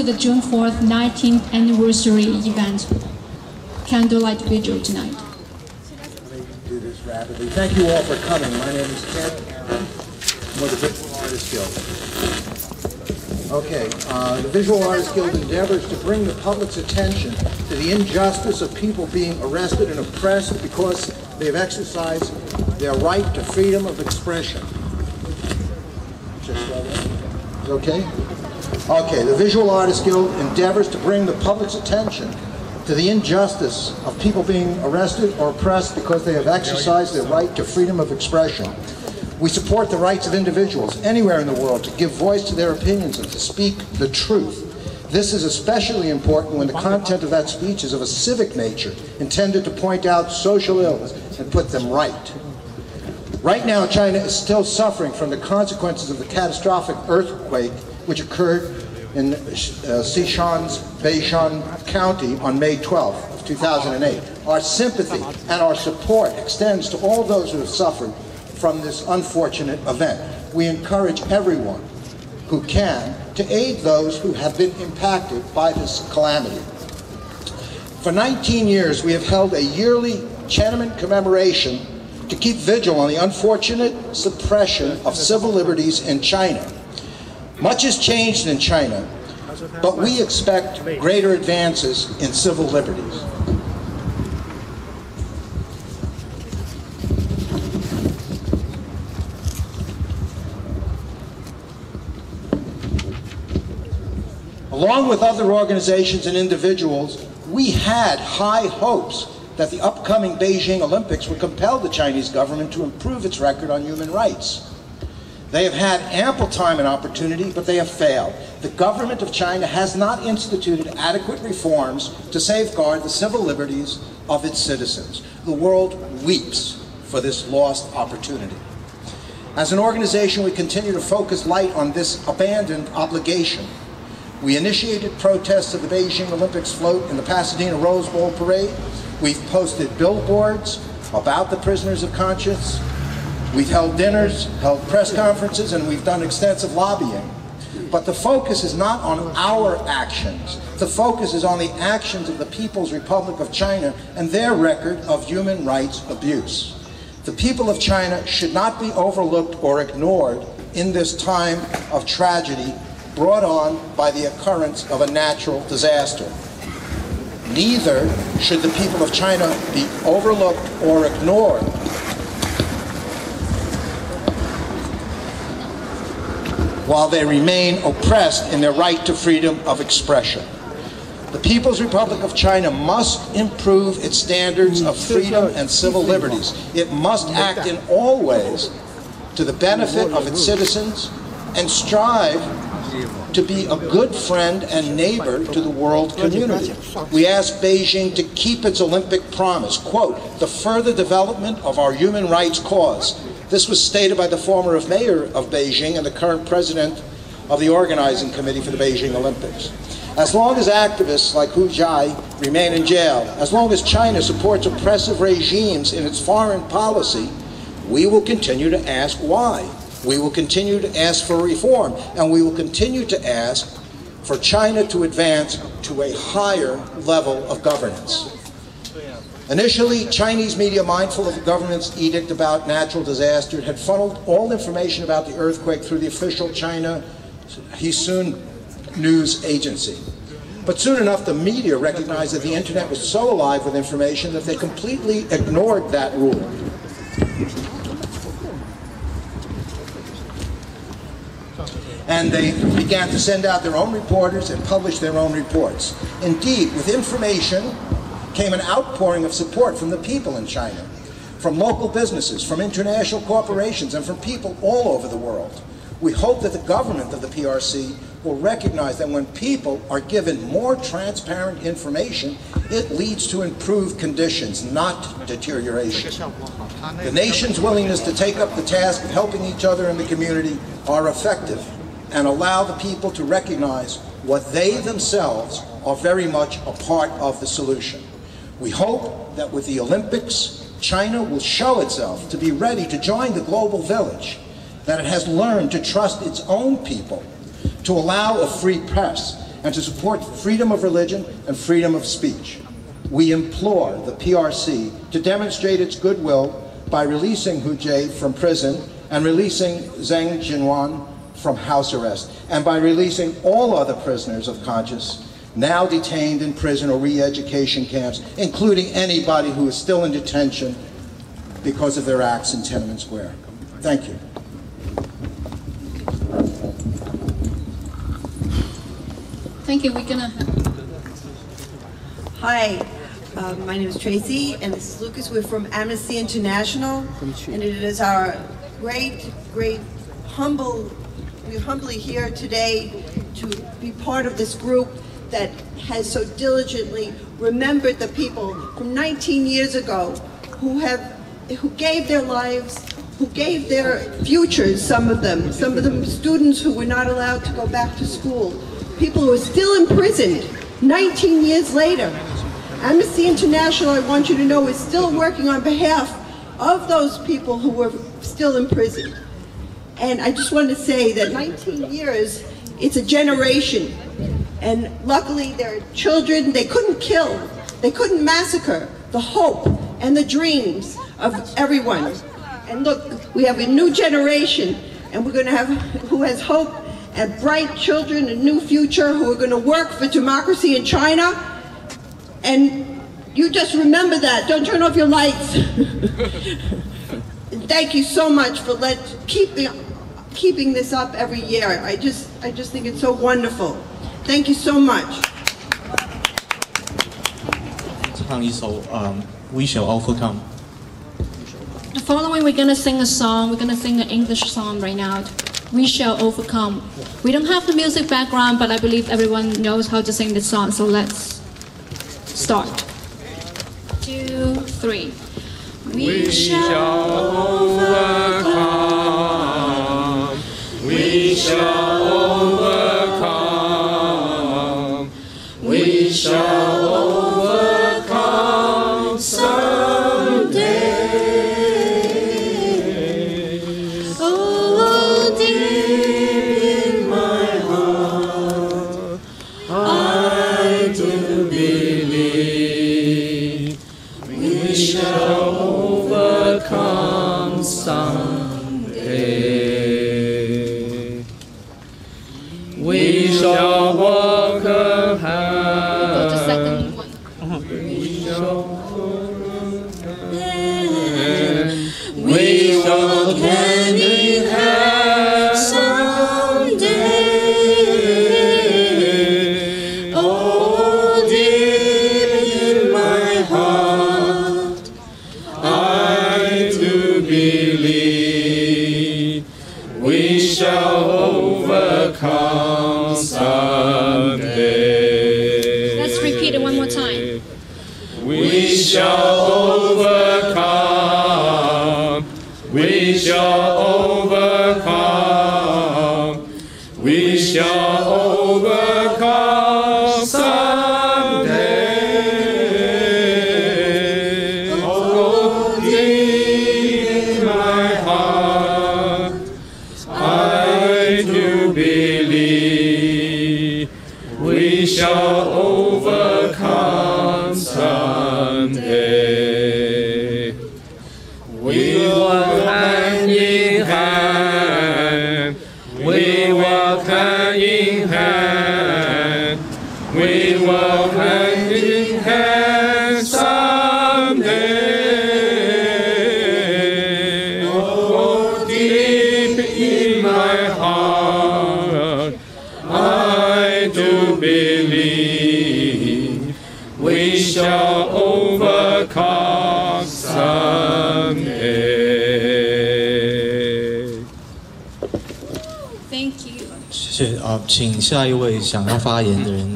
to the June 4th 19th anniversary event, Candlelight Vigil tonight. Let me do this rapidly. Thank you all for coming. My name is Ken. I'm with the Visual Artists Guild. Okay, the Visual Artists Guild endeavors to bring the public's attention to the injustice of people being arrested and oppressed because they have exercised their right to freedom of expression. Okay? Okay, the Visual Artists Guild endeavors to bring the public's attention to the injustice of people being arrested or oppressed because they have exercised their right to freedom of expression. We support the rights of individuals anywhere in the world to give voice to their opinions and to speak the truth. This is especially important when the content of that speech is of a civic nature, intended to point out social ills and put them right. Right now, China is still suffering from the consequences of the catastrophic earthquake which occurred in Sichuan's Beishan County on May 12th of 2008. Our sympathy and our support extends to all those who have suffered from this unfortunate event. We encourage everyone who can to aid those who have been impacted by this calamity. For 19 years, we have held a yearly Tiananmen commemoration to keep vigil on the unfortunate suppression of civil liberties in China. Much has changed in China, but we expect greater advances in civil liberties. Along with other organizations and individuals, we had high hopes that the upcoming Beijing Olympics would compel the Chinese government to improve its record on human rights. They have had ample time and opportunity, but they have failed. The government of China has not instituted adequate reforms to safeguard the civil liberties of its citizens. The world weeps for this lost opportunity. As an organization, we continue to focus light on this abandoned obligation. We initiated protests of the Beijing Olympics float in the Pasadena Rose Bowl parade. We've posted billboards about the prisoners of conscience. We've held dinners, held press conferences, and we've done extensive lobbying. But the focus is not on our actions. The focus is on the actions of the People's Republic of China and their record of human rights abuse. The people of China should not be overlooked or ignored in this time of tragedy brought on by the occurrence of a natural disaster. Neither should the people of China be overlooked or ignored while they remain oppressed in their right to freedom of expression. The People's Republic of China must improve its standards of freedom and civil liberties. It must act in all ways to the benefit of its citizens and strive to be a good friend and neighbor to the world community. We ask Beijing to keep its Olympic promise, quote, the further development of our human rights cause. This was stated by the former mayor of Beijing and the current president of the organizing committee for the Beijing Olympics. As long as activists like Hu Jai remain in jail, as long as China supports oppressive regimes in its foreign policy, we will continue to ask why. We will continue to ask for reform, and we will continue to ask for China to advance to a higher level of governance. Initially, Chinese media, mindful of the government's edict about natural disaster, had funneled all information about the earthquake through the official China Hesun news agency. But soon enough, the media recognized that the internet was so alive with information that they completely ignored that rule. And they began to send out their own reporters and publish their own reports. Indeed, with information came an outpouring of support from the people in China, from local businesses, from international corporations, and from people all over the world. We hope that the government of the PRC will recognize that when people are given more transparent information, it leads to improved conditions, not deterioration. The nation's willingness to take up the task of helping each other in the community are effective and allow the people to recognize what they themselves are very much a part of the solution. We hope that with the Olympics, China will show itself to be ready to join the global village, that it has learned to trust its own people, to allow a free press, and to support freedom of religion and freedom of speech. We implore the PRC to demonstrate its goodwill by releasing Hu Jie from prison and releasing Zheng Jinwan from house arrest, and by releasing all other prisoners of conscience now detained in prison or re-education camps, including anybody who is still in detention because of their acts in Tiananmen Square. Thank you. Thank you. We're gonna. Hi, my name is Tracy, and this is Lucas. We're from Amnesty International, and it is our great we're humbly here today to be part of this group that has so diligently remembered the people from 19 years ago who gave their lives, who gave their futures, some of them students who were not allowed to go back to school, people who are still imprisoned 19 years later. Amnesty International, I want you to know, is still working on behalf of those people who were still imprisoned. And I just want to say that 19 years, it's a generation. And luckily there are children, they couldn't kill, they couldn't massacre the hope and the dreams of everyone. And look, we have a new generation, and we're going to have, who has hope and bright children, a new future, who are going to work for democracy in China. And you just remember that. Don't turn off your lights. Thank you so much for keeping this up every year. I just think it's so wonderful. Thank you so much. 唱一首We Shall Overcome. The following, we're gonna sing a song. We're gonna sing an English song right now. We Shall Overcome. We don't have the music background, but I believe everyone knows how to sing this song. So let's start. 2, 3. We shall overcome. We shall overcome. We shall overcome someday. Oh, deep in my heart, I do believe we shall overcome someday. We shall walk a path. Go to second one. We shall we shall hand in hand someday. Oh, deep in my heart, I do believe we shall overcome someday. Let's repeat it one more time. We shall overcome. We shall overcome. We shall overcome someday. Oh, deep in my heart, I do believe we shall overcome someday. We walk hand in hand. We walk hand in hand. We walk hand in hand someday. Oh, deep in my heart, I do believe we shall overcome someday. Thank you. 谢谢请下一位想要发言的人